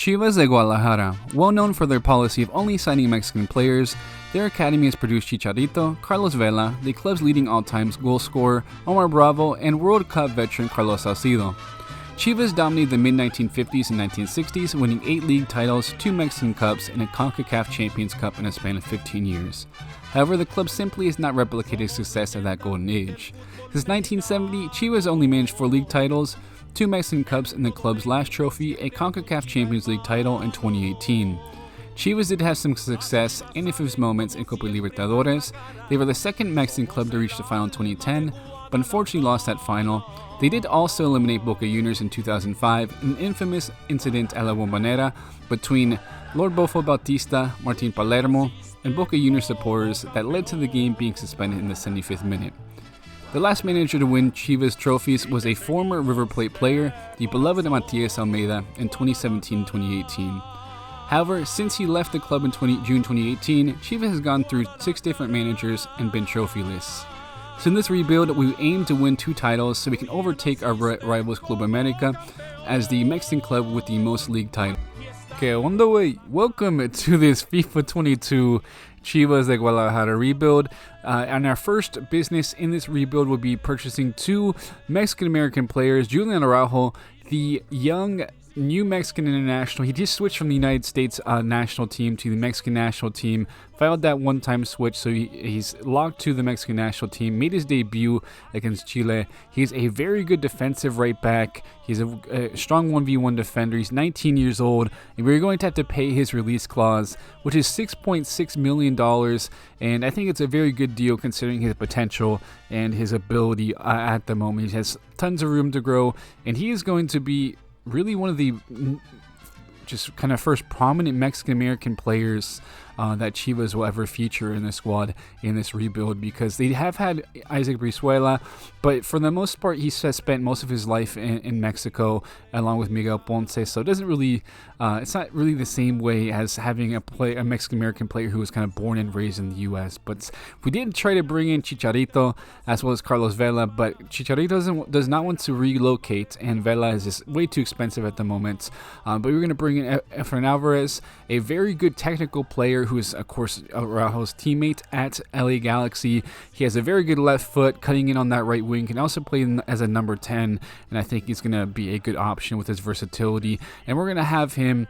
Chivas de Guadalajara, well known for their policy of only signing Mexican players, their academy has produced Chicharito, Carlos Vela, the club's leading all-time goal scorer, Omar Bravo, and World Cup veteran Carlos Salcido. Chivas dominated the mid-1950s and 1960s, winning 8 league titles, 2 Mexican Cups, and a CONCACAF Champions Cup in a span of 15 years. However, the club simply has not replicated success of that golden age. Since 1970, Chivas only managed 4 league titles, 2 Mexican Cups, and the club's last trophy, a CONCACAF Champions League title in 2018. Chivas did have some success and a few moments in Copa Libertadores. They were the second Mexican club to reach the final in 2010, but unfortunately lost that final. They did also eliminate Boca Juniors in 2005, an infamous incident a la Bombonera between Lord Bofo Bautista, Martin Palermo, and Boca Juniors supporters that led to the game being suspended in the 75th minute. The last manager to win Chivas trophies was a former River Plate player, the beloved Matias Almeida, in 2017-2018. However, since he left the club in June 2018, Chivas has gone through 6 different managers and been trophyless. So in this rebuild, we aim to win 2 titles so we can overtake our rivals Club America as the Mexican club with the most league titles. Okay, on the way, welcome to this FIFA 22 Chivas de Guadalajara rebuild. And our first business in this rebuild will be purchasing 2 Mexican-American players, Julian Araujo, the young new Mexican international. He just switched from the United States national team to the Mexican national team, filed that one-time switch, so he's locked to the Mexican national team, made his debut against Chile. He's a very good defensive right back. He's a strong 1v1 defender. He's 19 years old, and we're going to have to pay his release clause, which is $6.6 million, and I think it's a very good deal considering his potential and his ability at the moment. He has tons of room to grow, and he is going to be really one of the just kind of first prominent Mexican-American players that Chivas will ever feature in the squad in this rebuild, because they have had Isaac Brizuela, but for the most part he has spent most of his life in Mexico along with Miguel Ponce, so it doesn't really it's not really the same way as having a Mexican-American player who was kind of born and raised in the U.S. But we did try to bring in Chicharito as well as Carlos Vela, but Chicharito does not want to relocate, and Vela is just way too expensive at the moment. But we're going to bring in Efrain Alvarez, a very good technical player who is, of course, Araujo's teammate at LA Galaxy. He has a very good left foot, cutting in on that right wing, can also play as a number 10, and I think he's going to be a good option with his versatility. And we're going to have him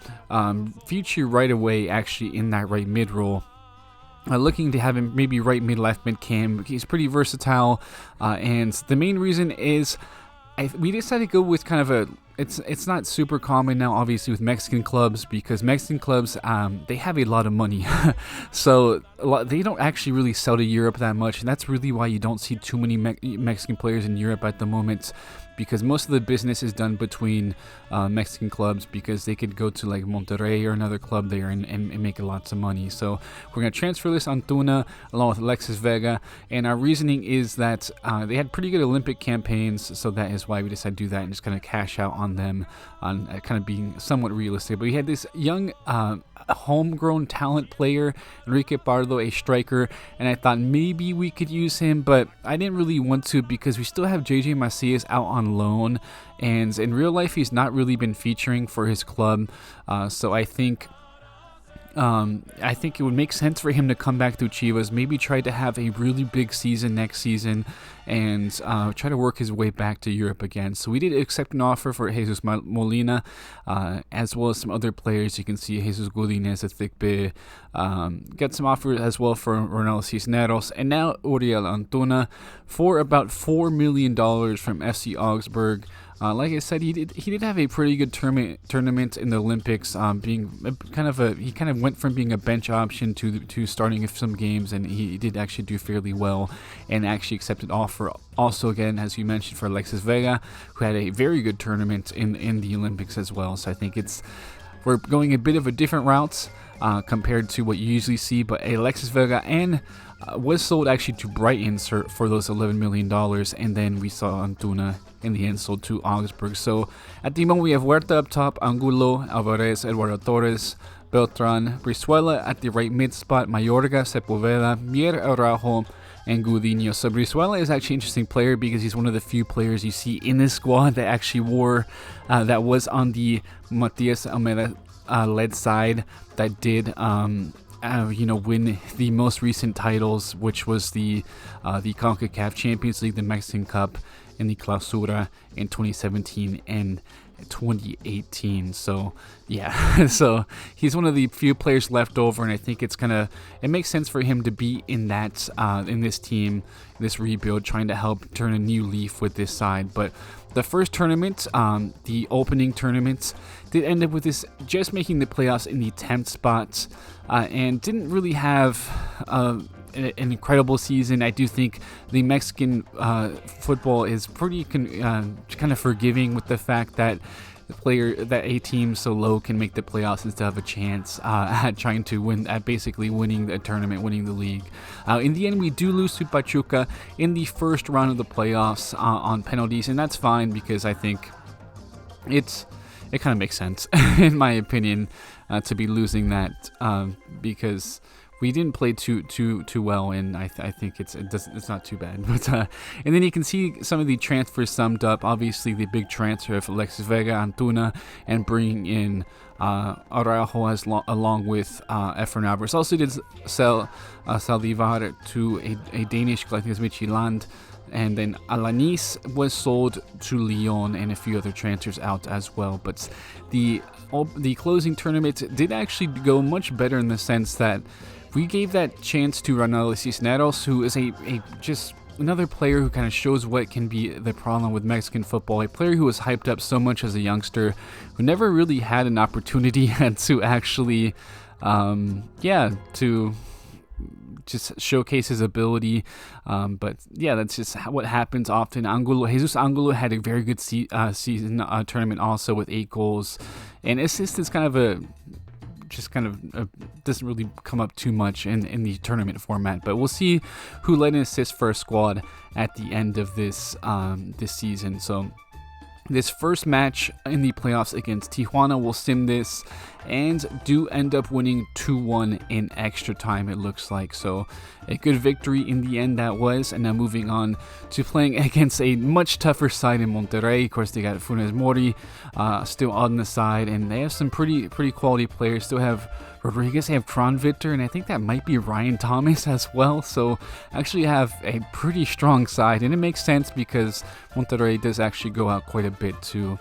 feature right away, actually, in that right mid role. Looking to have him maybe right mid, left mid cam. He's pretty versatile, and the main reason is we decided to go with kind of a it's not super common now, obviously, with Mexican clubs, because Mexican clubs they have a lot of money, so they don't actually really sell to Europe that much, and that's really why you don't see too many Mexican players in Europe at the moment, because most of the business is done between Mexican clubs, because they could go to like Monterrey or another club there and make lots of money. So we're going to transfer this Antuna along with Alexis Vega, and our reasoning is that they had pretty good Olympic campaigns, so that is why we decided to do that and just kind of cash out on them, on kind of being somewhat realistic. But we had this young homegrown talent player, Enrique Pardo, a striker, and I thought maybe we could use him, but I didn't really want to, because we still have JJ Macias out on loan, and in real life he's not really been featuring for his club, so I think it would make sense for him to come back to Chivas, maybe try to have a really big season next season, and try to work his way back to Europe again. So we did accept an offer for Jesus Molina, as well as some other players. You can see Jesus Godinez at Thicpe, got some offers as well for Ronaldo Cisneros, and now Uriel Antuna for about $4 million from FC Augsburg. Like I said, he did have a pretty good tournament in the Olympics, being he kind of went from being a bench option to starting some games, and he did actually do fairly well, and actually accepted offer also, again, as you mentioned, for Alexis Vega, who had a very good tournament in the Olympics as well. So I think we're going a bit of a different route compared to what you usually see, but Alexis Vega and was sold actually to Brighton for those $11 million, and then we saw Antuna in the end sold to Augsburg. So at the moment we have Huerta up top, Angulo, Alvarez, Eduardo Torres, Beltran, Brizuela at the right mid spot, Mayorga, Sepulveda, Mier Araujo, and Gudiño. So Brizuela is actually an interesting player because he's one of the few players you see in this squad that actually that was on the Matias Almeida led side that did win the most recent titles, which was the CONCACAF Champions League, the Mexican Cup, and the Clausura in 2017 and 2018. So yeah, so he's one of the few players left over, and I think it makes sense for him to be in that in this team, this rebuild, trying to help turn a new leaf with this side. But the first tournament, the opening tournament, did end up with this just making the playoffs in the 10th spot, and didn't really have an incredible season. I do think the Mexican football is pretty kind of forgiving with the fact that a team so low can make the playoffs and still have a chance at trying to win, at basically winning the tournament, winning the league. In the end, we do lose to Pachuca in the first round of the playoffs on penalties, and that's fine because I think it kind of makes sense, in my opinion, to be losing that because we didn't play too well, and I think it's not too bad. But and then you can see some of the transfers summed up. Obviously, the big transfer of Alexis Vega, Antuna, and bringing in Araujo along with Efrain Alvarez. Also did sell Saldivar to a Danish club, I think it's Midtjylland. And then Alanis was sold to Lyon, and a few other transfers out as well. But the closing tournament did actually go much better in the sense that we gave that chance to Ronaldo Cisneros, who is a just another player who kind of shows what can be the problem with Mexican football. A player who was hyped up so much as a youngster, who never really had an opportunity to actually, to just showcase his ability. But yeah, that's just what happens often. Jesus Angulo had a very good season tournament also with 8 goals. And assist is kind of doesn't really come up too much in the tournament format, but we'll see who led an assist for a squad at the end of this season. So this first match in the playoffs against Tijuana will sim this and do end up winning 2-1 in extra time, it looks like. So a good victory in the end that was. And now moving on to playing against a much tougher side in Monterrey. Of course, they got Funes Mori still on the side, and they have some pretty quality players. Still have Rodriguez, they have Kronvitter, and I think that might be Ryan Thomas as well. So actually have a pretty strong side, and it makes sense because Monterrey does actually go out quite a bit to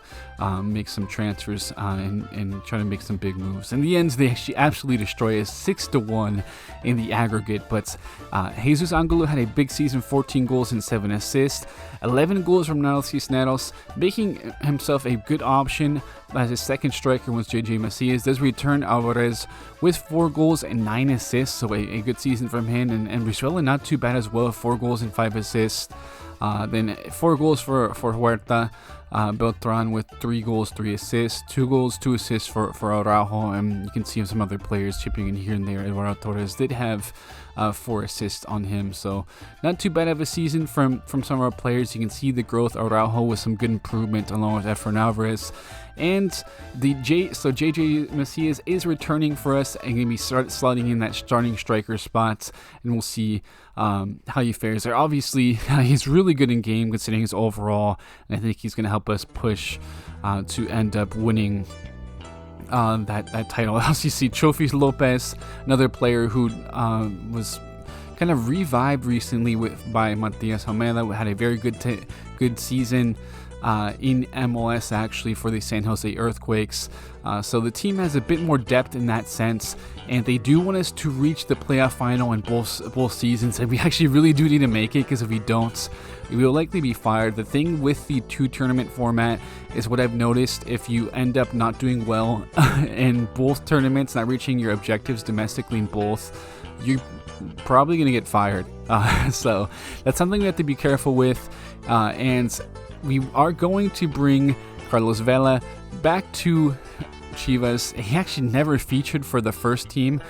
make some transfers and try to make some big moves. In the end, they actually absolutely destroy us 6-1 in the aggregate. But Jesus Angulo had a big season, 14 goals and 7 assists, 11 goals from Ronaldo Cisneros, making himself a good option as his second striker once JJ Macias does return. Alvarez with 4 goals and 9 assists, so a good season from him. And Brizuela not too bad as well, 4 goals and 5 assists. Then 4 goals for Huerta. Beltran with 3 goals, 3 assists, 2 goals, 2 assists for Araujo, and you can see some other players chipping in here and there. Eduardo Torres did have 4 assists on him, so not too bad of a season from some of our players. You can see the growth. Araujo with some good improvement along with Efrain Alvarez. And JJ Macias is returning for us and going to be slotting in that starting striker spot, and we'll see how he fares there. Obviously, he's really good in game considering his overall, and I think he's going to help us push to end up winning that title. Also, you see Trophies Lopez, another player who was kind of revived recently by Matias Almeida, had a very good season in MLS actually for the San Jose Earthquakes. So the team has a bit more depth in that sense, and they do want us to reach the playoff final in both seasons, and we actually really do need to make it, because if we don't, we will likely be fired. The thing with the 2 tournament format is what I've noticed: if you end up not doing well in both tournaments, not reaching your objectives domestically in both, you're probably going to get fired. So that's something we have to be careful with, and we are going to bring Carlos Vela back to Chivas. He actually never featured for the first team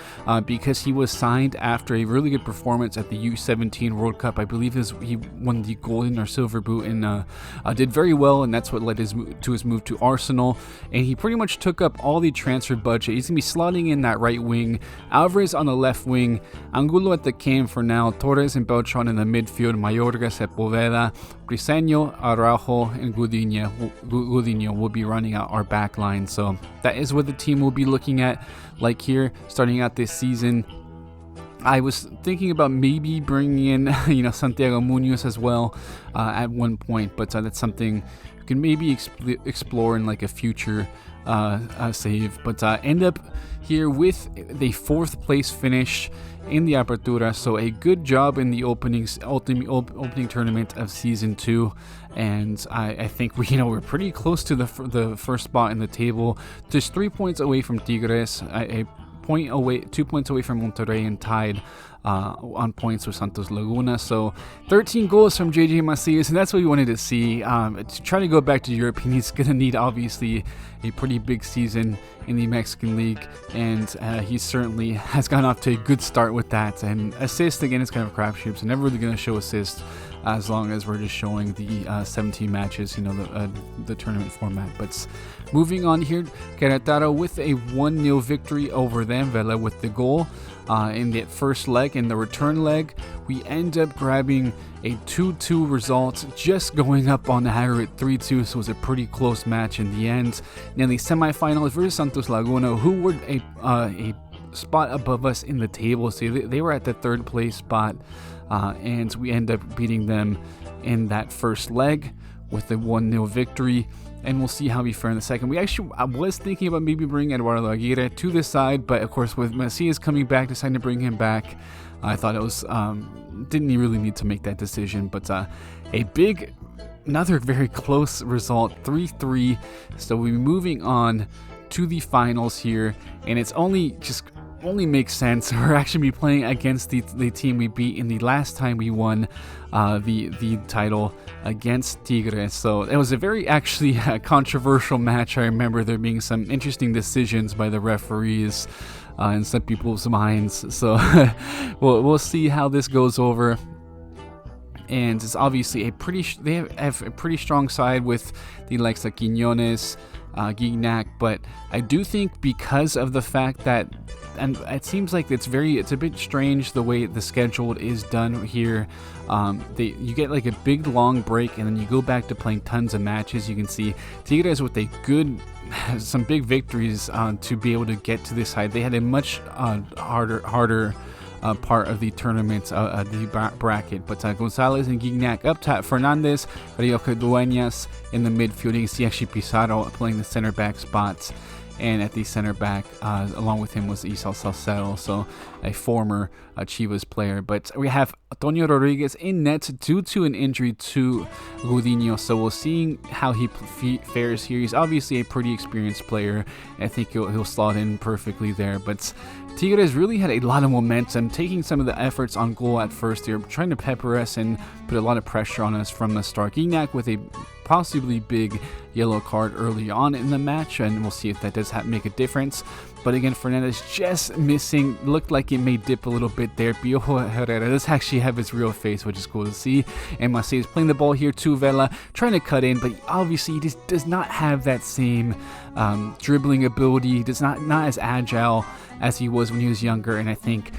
because he was signed after a really good performance at the U17 World Cup. I believe he won the golden or silver boot and did very well, and that's what led to his move to Arsenal. And he pretty much took up all the transfer budget. He's going to be slotting in that right wing, Alvarez on the left wing, Angulo at the cam for now, Torres and Beltran in the midfield, Mayorga, Sepulveda, Briseño, Araujo, and Gudiño will be running out our back line. So that is what the team will be looking at. Like here, starting out this season, I was thinking about maybe bringing in, Santiago Munoz as well at one point, but that's something you can maybe explore in like a future save. But end up here with the 4th place finish in the Apertura, so a good job in the opening tournament of season 2, and I think we're pretty close to the first spot in the table, just 3 points away from Tigres, a point away, 2 points away from Monterrey, and tied on points with Santos Laguna. So 13 goals from JJ Macias, and that's what we wanted to see. To try to go back to Europe, he's going to need obviously a pretty big season in the Mexican League, and he certainly has gone off to a good start with that. And assist, again, is kind of a crapshoot, so never really going to show assist as long as we're just showing the 17 matches, the tournament format. But moving on here, Querétaro with a 1-0 victory over them. Vela with the goal in the first leg. In the return leg, we end up grabbing a 2-2 result, just going up on aggregate 3-2, so it was a pretty close match in the end. And in the semifinals versus Santos Laguna, who were a spot above us in the table, so they were at the 3rd place spot, and we end up beating them in that first leg with a 1-0 victory, and we'll see how we fare in the second. I was thinking about maybe bringing Eduardo Aguirre to the side, but of course with Macias coming back, deciding to bring him back, I thought it was didn't really need to make that decision. But another very close result, 3-3. So we're moving on to the finals here, and it's only makes sense. We're actually playing against the team we beat in the last time we won the title against Tigres. So it was a very actually controversial match. I remember there being some interesting decisions by the referees in some people's minds. So we'll see how this goes over. And it's obviously they have a pretty strong side with the likes of Quiñones, Gignac, but I do think because of the fact that, and it seems like it's a bit strange the way the schedule is done here. You get like a big long break, and then you go back to playing tons of matches. You can see Tigres with some big victories to be able to get to this side. They had a much harder part of the tournament, the bracket. But Gonzalez and Gignac up top, Fernandez, Rioja Dueñas in the midfield. You can see actually Pizarro playing the center back spots, and at the center back, along with him was Isal Salcedo, so a former Chivas player. But we have Antonio Rodriguez in net due to an injury to Gudiño, so we'll see how he fares here. He's obviously a pretty experienced player. I think he'll slot in perfectly there, but Tigres really had a lot of momentum, taking some of the efforts on goal at first. They're trying to pepper us and put a lot of pressure on us from the start. Gignac with a possibly big yellow card early on in the match, and we'll see if that does make a difference. But again, Fernandez just missing. Looked like it may dip a little bit there. Piojo Herrera does actually have his real face, which is cool to see. And Macias playing the ball here to Vela, trying to cut in, but obviously he just does not have that same dribbling ability. Does not as agile as he was when he was younger. And I think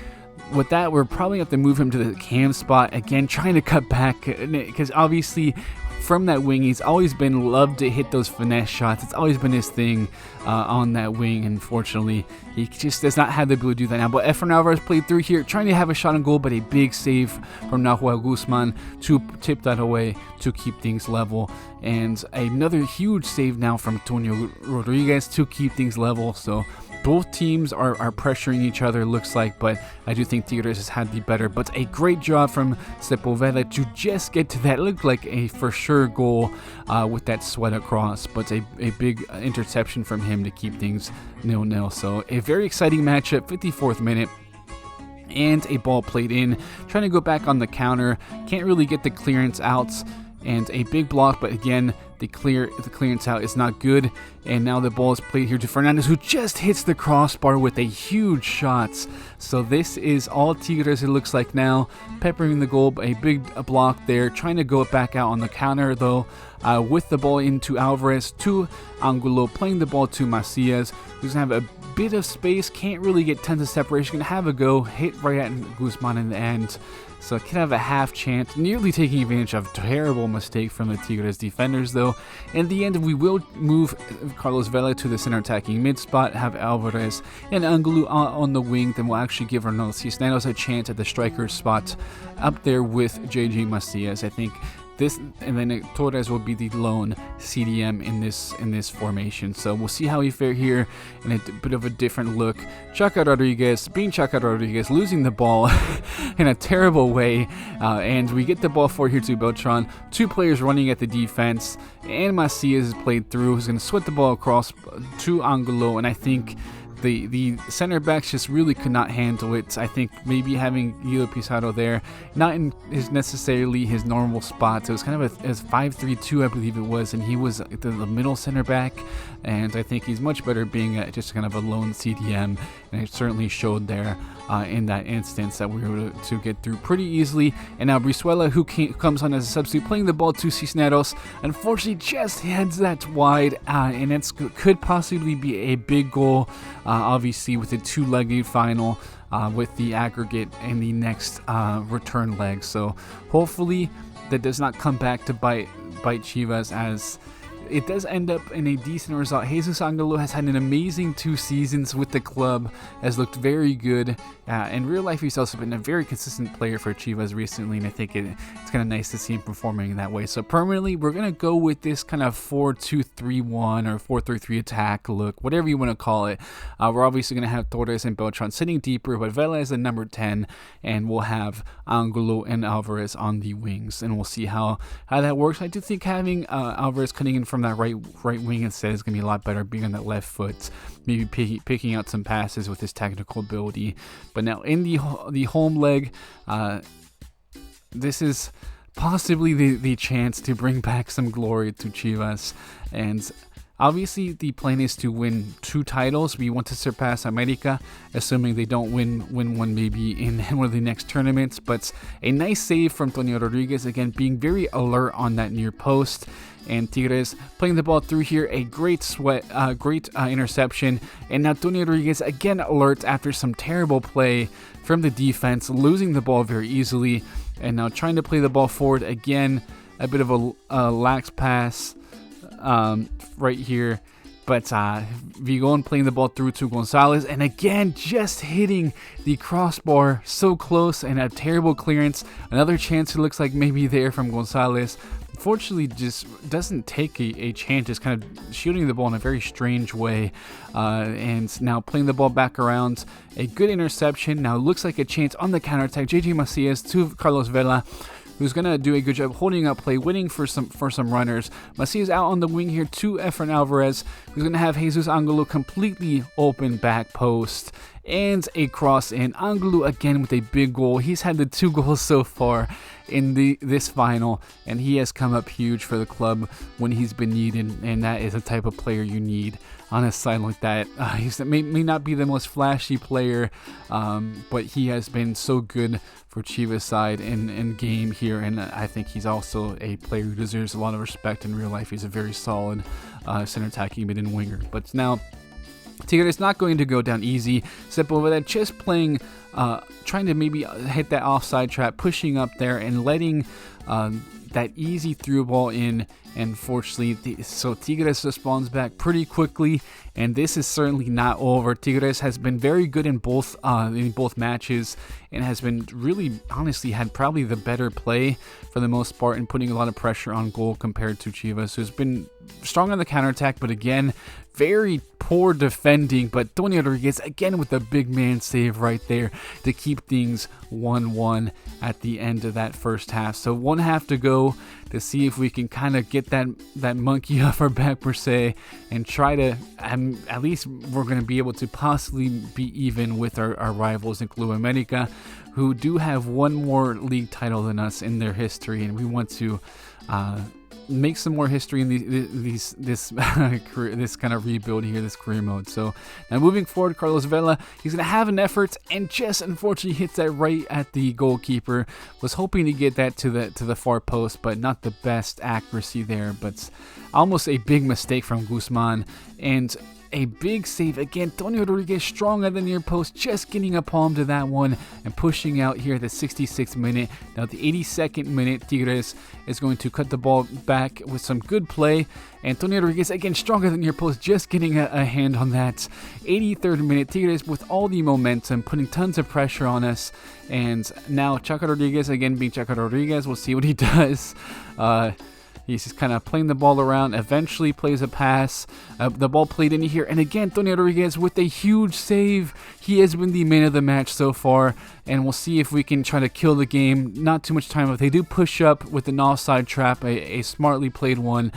with that, we're probably have to move him to the cam spot again, trying to cut back, because obviously from that wing, he's always been loved to hit those finesse shots. It's always been his thing on that wing. Unfortunately, he just does not have the ability to do that now. But Efrain Alvarez played through here, trying to have a shot on goal, but a big save from Nahuel Guzman to tip that away to keep things level. And another huge save now from Antonio Rodriguez to keep things level. So both teams are pressuring each other, looks like, but I do think Tigres has had the better. But a great job from Sepulveda to just get to that. It looked like a for sure goal with that sweat across, but a big interception from him to keep things 0-0. So a very exciting matchup, 54th minute. And a ball played in, trying to go back on the counter. Can't really get the clearance out. And a big block, but again, the clearance out is not good. And now the ball is played here to Fernandez, who just hits the crossbar with a huge shot. So this is all Tigres, it looks like now. Peppering the goal, a big block there. Trying to go back out on the counter, though. with the ball into Alvarez to Angulo, playing the ball to Macias, who's going to have a bit of space, can't really get tons of separation, going to have a go, hit right at Guzman in the end. So could have a half chance, nearly taking advantage of a terrible mistake from the Tigres defenders though. In the end, we will move Carlos Vela to the center attacking mid spot, have Alvarez and Angulo on the wing, then we'll actually give Ronaldo Cisneros a chance at the striker spot up there with JJ Macias. I think this, and then Torres will be the lone CDM in this formation. So we'll see how we fare here in a bit of a different look. Chaca Rodriguez, losing the ball in a terrible way. And we get the ball forward here to Beltran. 2 players running at the defense. And Macias is played through, who's going to sweat the ball across to Angulo. And I think the center backs just really could not handle it. I think maybe having Guido Pizarro there, not in necessarily his normal spot. So it was kind of a 5-3-2, I believe it was, and he was the middle center back. And I think he's much better being just kind of a lone CDM, and it certainly showed there in that instance that we were able to get through pretty easily. And now Brizuela, who comes on as a substitute, playing the ball to Cisneros, unfortunately just heads that wide, and it could possibly be a big goal, obviously with a 2-legged final, with the aggregate in the next return leg. So hopefully that does not come back to bite Chivas, as it does end up in a decent result. Jesus Angulo has had an amazing 2 seasons with the club, has looked very good. In real life, he's also been a very consistent player for Chivas recently, and I think it's kind of nice to see him performing in that way. So permanently, we're going to go with this kind of 4-2-3-1 or 4-3-3 attack look, whatever you want to call it. We're obviously going to have Torres and Beltran sitting deeper, but Vela is the number 10, and we'll have Angulo and Alvarez on the wings, and we'll see how that works. I do think having Alvarez cutting in from that right wing instead is going to be a lot better, being on that left foot, maybe picking out some passes with his technical ability. But now in the home leg, this is possibly the chance to bring back some glory to Chivas. And obviously the plan is to win 2 titles. We want to surpass America, assuming they don't win one maybe in one of the next tournaments. But a nice save from Tonio Rodriguez, again being very alert on that near post. And Tigres playing the ball through here, a great interception. And now Tonio Rodriguez again alert after some terrible play from the defense, losing the ball very easily. And now trying to play the ball forward again, a bit of a lax pass right here. But Vigon playing the ball through to Gonzalez, and again just hitting the crossbar so close, and a terrible clearance. Another chance it looks like maybe there from Gonzalez. Unfortunately, just doesn't take a chance, just kind of shooting the ball in a very strange way. And now playing the ball back around, a good interception. Now looks like a chance on the counterattack. JJ Macias to Carlos Vela, who's going to do a good job holding up play, waiting for some runners. Macias out on the wing here to Efren Alvarez, who's going to have Jesus Angulo completely open back post. And a cross in. Angulo again with a big goal. He's had the 2 goals so far in this final, and he has come up huge for the club when he's been needed, and that is the type of player you need on a side like that. He may not be the most flashy player, but he has been so good for Chivas side in game here, and I think he's also a player who deserves a lot of respect in real life. He's a very solid center attacking mid and winger. But now Tigres not going to go down easy. Sepulveda just playing, trying to maybe hit that offside trap, pushing up there and letting that easy through ball in. And fortunately, so Tigres responds back pretty quickly, and this is certainly not over. Tigres has been very good in both matches, and has been really, honestly, had probably the better play for the most part, and putting a lot of pressure on goal compared to Chivas, who's been strong on the counterattack, but again, very poor defending. But Tony Rodriguez again with the big man save right there to keep things 1-1 at the end of that first half. So 1 half to go to see if we can kind of get that monkey off our back per se, and try to at least we're going to be able to possibly be even with our rivals in Club America, who do have one more league title than us in their history, and we want to make some more history in this this kind of rebuild here, this career mode. So now moving forward, Carlos Vela, he's gonna have an effort and just unfortunately hits that right at the goalkeeper. Was hoping to get that to the far post, but not the best accuracy there. But almost a big mistake from Guzman, and a big save again. Tony Rodriguez strong at the near post, just getting a palm to that one and pushing out here at the 66th minute. Now at the 82nd minute, Tigres is going to cut the ball back with some good play. And Tony Rodriguez again stronger than near post, just getting a hand on that. 83rd minute, Tigres with all the momentum, putting tons of pressure on us. And now Chaca Rodriguez, again being Chaca Rodriguez, we'll see what he does. He's just kind of playing the ball around, eventually plays a pass, the ball played in here, and again, Tony Rodriguez with a huge save. He has been the man of the match so far, and we'll see if we can try to kill the game. Not too much time, but they do push up with an offside trap, a smartly played one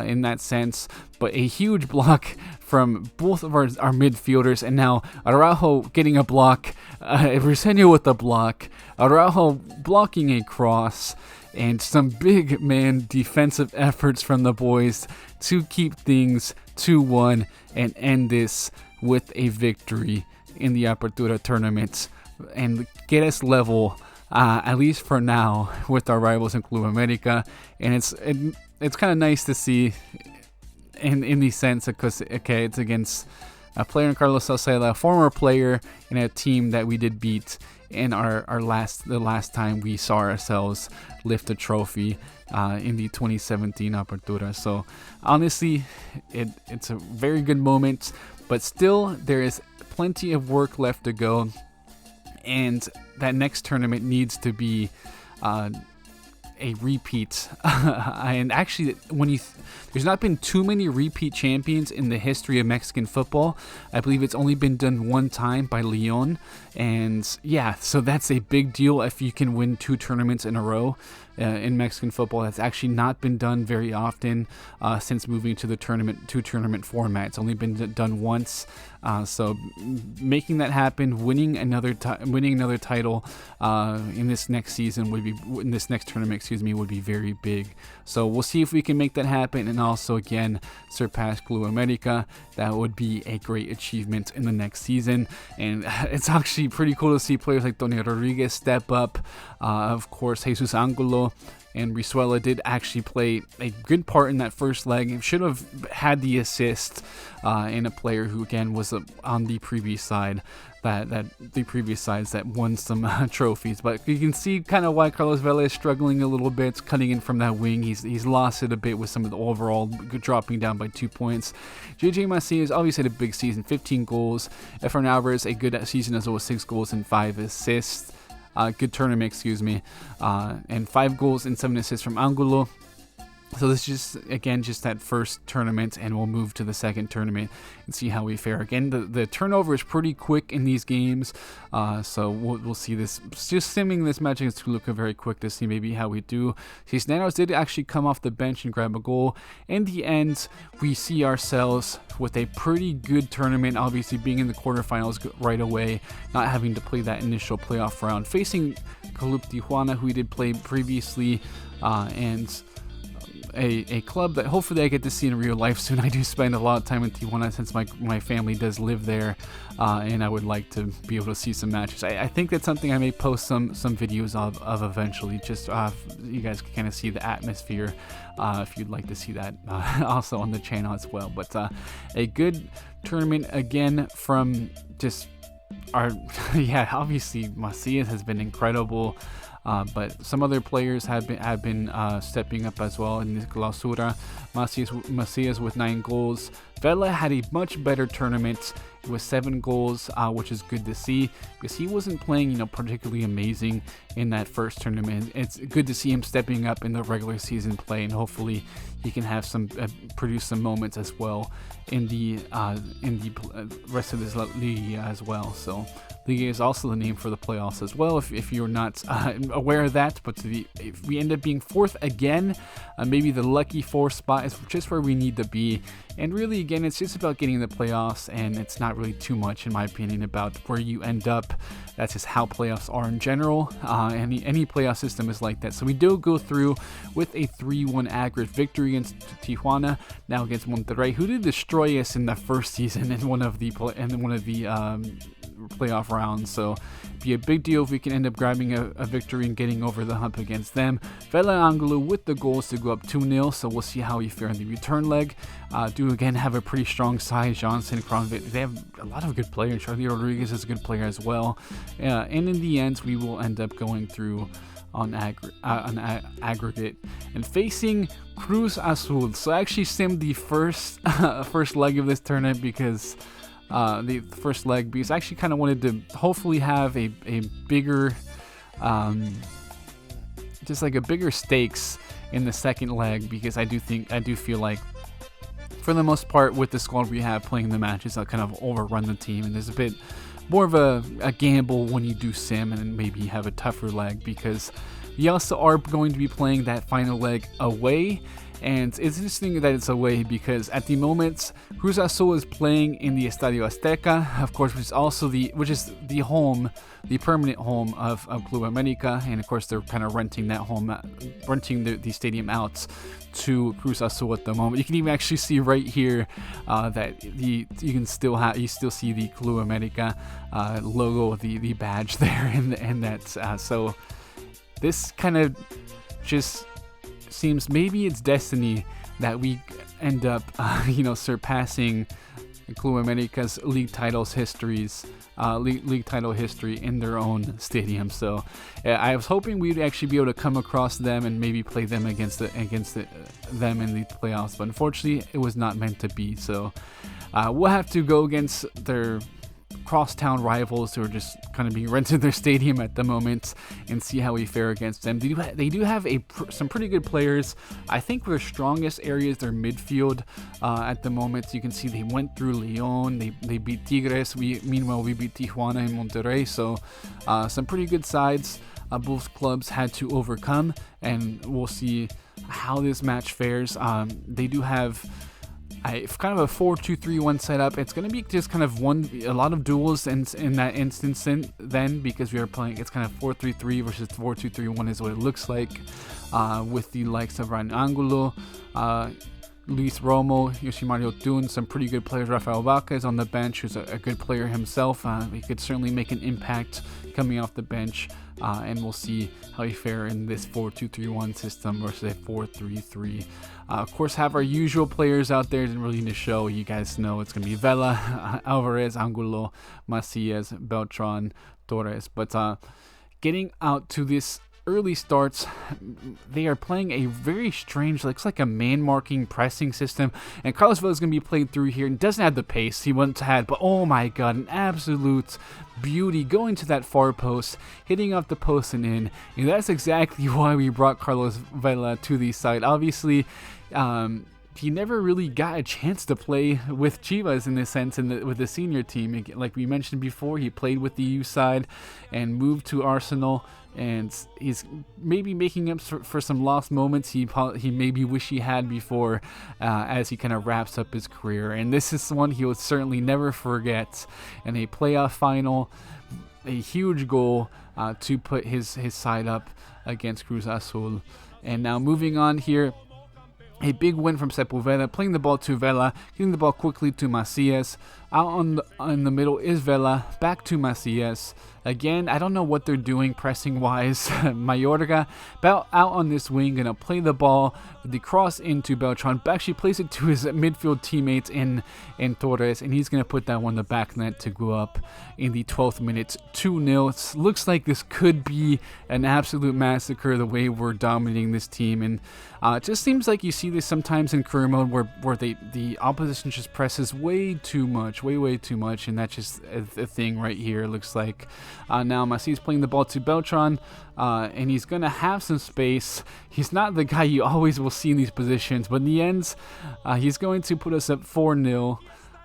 in that sense, but a huge block from both of our midfielders, and now Araujo getting a block, Briseño with a block, Araujo blocking a cross, and some big man defensive efforts from the boys to keep things 2-1 and end this with a victory in the Apertura tournament and get us level, at least for now, with our rivals in Club America. And it's kind of nice to see in the sense because, okay, it's against a player in Carlos Salceda, a former player in a team that we did beat in the last time we saw ourselves lift a trophy in the 2017 Apertura. So honestly, it's a very good moment, but still there is plenty of work left to go, and that next tournament needs to be a repeat. And actually, there's not been too many repeat champions in the history of Mexican football. I believe it's only been done one time by Leon, and yeah, so that's a big deal if you can win 2 tournaments in a row in Mexican football. That's actually not been done very often since moving to the two tournament format. It's only been done once. So making that happen, winning another title in this next season in this next tournament, would be very big. So we'll see if we can make that happen, and also again surpass Club America. That would be a great achievement in the next season, and it's actually pretty cool to see players like Tony Rodriguez step up. Of course, Jesus Angulo and Brizuela did actually play a good part in that first leg. Should have had the assist in a player who again was on the previous side, the previous sides that won some trophies. But you can see kind of why Carlos Vela is struggling a little bit, cutting in from that wing. He's lost it a bit with some of the overall dropping down by 2 points. JJ Macias obviously had a big season, 15 goals. Efrain Alvarez, a good season as well, 6 goals and 5 assists. Good tournament, and 5 goals and 7 assists from Angulo. So this is just that first tournament, and we'll move to the second tournament and see how we fare. Again, the turnover is pretty quick in these games, so we'll see this. Just simming this match against Toluca very quick to see maybe how we do. Cisneros did actually come off the bench and grab a goal. In the end, we see ourselves with a pretty good tournament, obviously being in the quarterfinals right away, not having to play that initial playoff round, facing Club Tijuana, who we did play previously, and a club that hopefully I get to see in real life soon. I do spend a lot of time in Tijuana since my family does live there, and I would like to be able to see some matches. I think that's something I may post some videos of eventually, just you guys can kind of see the atmosphere if you'd like to see that also on the channel as well. But a good tournament again from just our obviously Macias has been incredible. But some other players have been stepping up as well in this Clausura. Macias with 9 goals. Vela had a much better tournament with 7 goals, which is good to see because he wasn't playing, particularly amazing in that first tournament. It's good to see him stepping up in the regular season play, and hopefully he can have some produce some moments as well in the rest of this league as well. So Liga is also the name for the playoffs as well, if you're not aware of that. But if we end up being 4th again, maybe the lucky 4th spot is just where we need to be And really, again, it's just about getting the playoffs, and it's not really too much, in my opinion, about where you end up. That's just how playoffs are in general. Any playoff system is like that. So we do go through with a 3-1 aggregate victory against Tijuana, now against Monterrey, who did destroy us in the first season in one of the playoff rounds. So be a big deal if we can end up grabbing a victory and getting over the hump against them. Vela and Angulo with the goals to go up 2-0, so we'll see how we fare in the return leg. Do again have a pretty strong side. Johnson, Kronvit, they have a lot of good players. Charlie Rodriguez is a good player as well. And in the end, we will end up going through on aggregate and facing Cruz Azul. So I actually simmed the first leg of this tournament because the first leg, because I actually kind of wanted to hopefully have a bigger just like a bigger stakes in the second leg, because I do feel like for the most part with the squad we have playing the matches, I'll kind of overrun the team, and there's a bit more of a gamble when you do sim and maybe have a tougher leg, because we also are going to be playing that final leg away. And it's interesting that it's away because at the moment Cruz Azul is playing in the Estadio Azteca, of course, which is the home, the permanent home of Club America, and of course they're kind of renting the stadium out to Cruz Azul at the moment. You can even actually see right here that you still see the Club America logo, the badge there, and that so this kind of just seems maybe it's destiny that we end up surpassing Club America's league title history in their own stadium. So I was hoping we'd actually be able to come across them and maybe play them against them in the playoffs, but unfortunately it was not meant to be. So we'll have to go against their crosstown rivals who are just kind of being rented their stadium at the moment and see how we fare against them. They do have some pretty good players. I think their strongest area is their midfield at the moment. You can see they went through Leon, they beat Tigres, meanwhile we beat Tijuana and Monterrey, so some pretty good sides both clubs had to overcome, and we'll see how this match fares. They do have kind of a 4-2-3-1 setup. It's going to be just kind of a lot of duels in that instance then, because we are playing, it's kind of 4-3-3 versus 4-2-3-1 is what it looks like, with the likes of Ryan Angulo, Luis Romo, Yoshimaru Tun, some pretty good players. Rafael Vaca is on the bench, who's a good player himself. He could certainly make an impact coming off the bench, and we'll see how he fare in this 4-2-3-1 system versus a 4-3-3. Of course, have our usual players out there. Didn't really need to show. You guys know it's going to be Vela, Alvarez, Angulo, Macias, Beltran, Torres. But getting out to this early starts, they are playing a very strange, looks like a man-marking pressing system, and Carlos Vela is going to be played through here and doesn't have the pace he once had, but oh my god, an absolute beauty going to that far post, hitting off the post and in, and that's exactly why we brought Carlos Vela to the side. Obviously, he never really got a chance to play with Chivas in this sense, with the senior team. Like we mentioned before, he played with the U side and moved to Arsenal, and he's maybe making up for some lost moments he maybe wish he had before, as he kind of wraps up his career. And this is one he will certainly never forget. In a playoff final, a huge goal to put his side up against Cruz Azul. And now moving on here, a big win from Sepulveda, playing the ball to Vela, getting the ball quickly to Macias. Out in the middle is Vela, back to Macias. Again, I don't know what they're doing pressing-wise. Mayorga out on this wing, going to play the ball with the cross into Beltran. Actually plays it to his midfield teammates in Torres, and he's going to put that one in the back net to go up in the 12th minute, 2-0. It looks like this could be an absolute massacre the way we're dominating this team, and it just seems like you see this sometimes in career mode where the opposition just presses way too much, way too much, and that's just a thing right here, it looks like. Now Macias playing the ball to Beltran, and he's going to have some space. He's not the guy you always will see in these positions, but in the end, he's going to put us up 4-0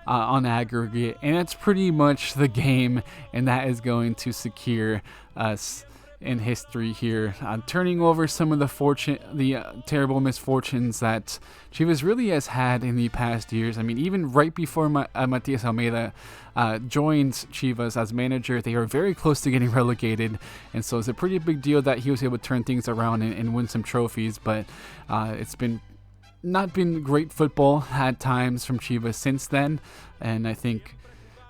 on aggregate, and that's pretty much the game, and that is going to secure us in history here, turning over some of the terrible misfortunes that Chivas really has had in the past years. I mean, even right before Matias Almeida joined Chivas as manager, they were very close to getting relegated, and so it's a pretty big deal that he was able to turn things around and win some trophies. But it's not been great football at times from Chivas since then, and I think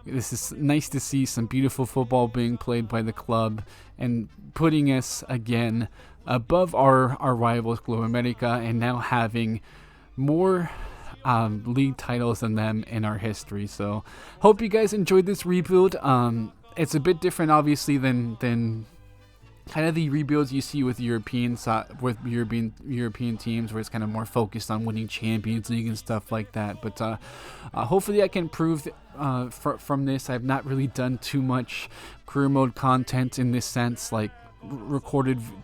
this is nice to see some beautiful football being played by the club and putting us again above our rivals, Club America, and now having more league titles than them in our history. So hope you guys enjoyed this rebuild. It's a bit different, obviously, than kind of the rebuilds you see with European teams, where it's kind of more focused on winning Champions League and stuff like that. But hopefully I can improve from this. I've not really done too much career mode content in this sense, like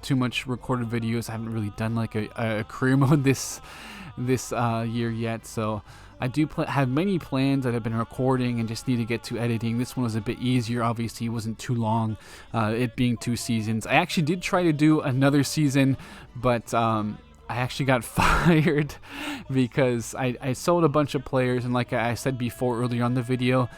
too much recorded videos. I haven't really done like a career mode this year yet, so I do have many plans that I've been recording and just need to get to editing. This one was a bit easier. Obviously, it wasn't too long, it being 2 seasons. I actually did try to do another season, but I actually got fired because I sold a bunch of players, and like I said before earlier on the video,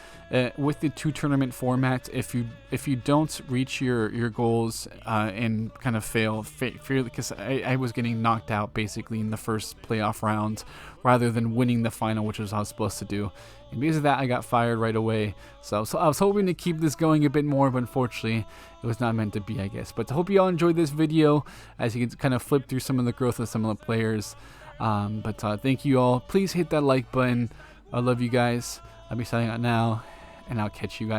with the 2 tournament format, if you don't reach your goals and kind of fail, because I was getting knocked out basically in the first playoff round rather than winning the final, which was what I was supposed to do. And because of that, I got fired right away. So I was hoping to keep this going a bit more, but unfortunately, it was not meant to be, I guess. But I hope you all enjoyed this video as you can kind of flip through some of the growth of some of the players. But thank you all. Please hit that like button. I love you guys. I'll be signing out now, and I'll catch you guys.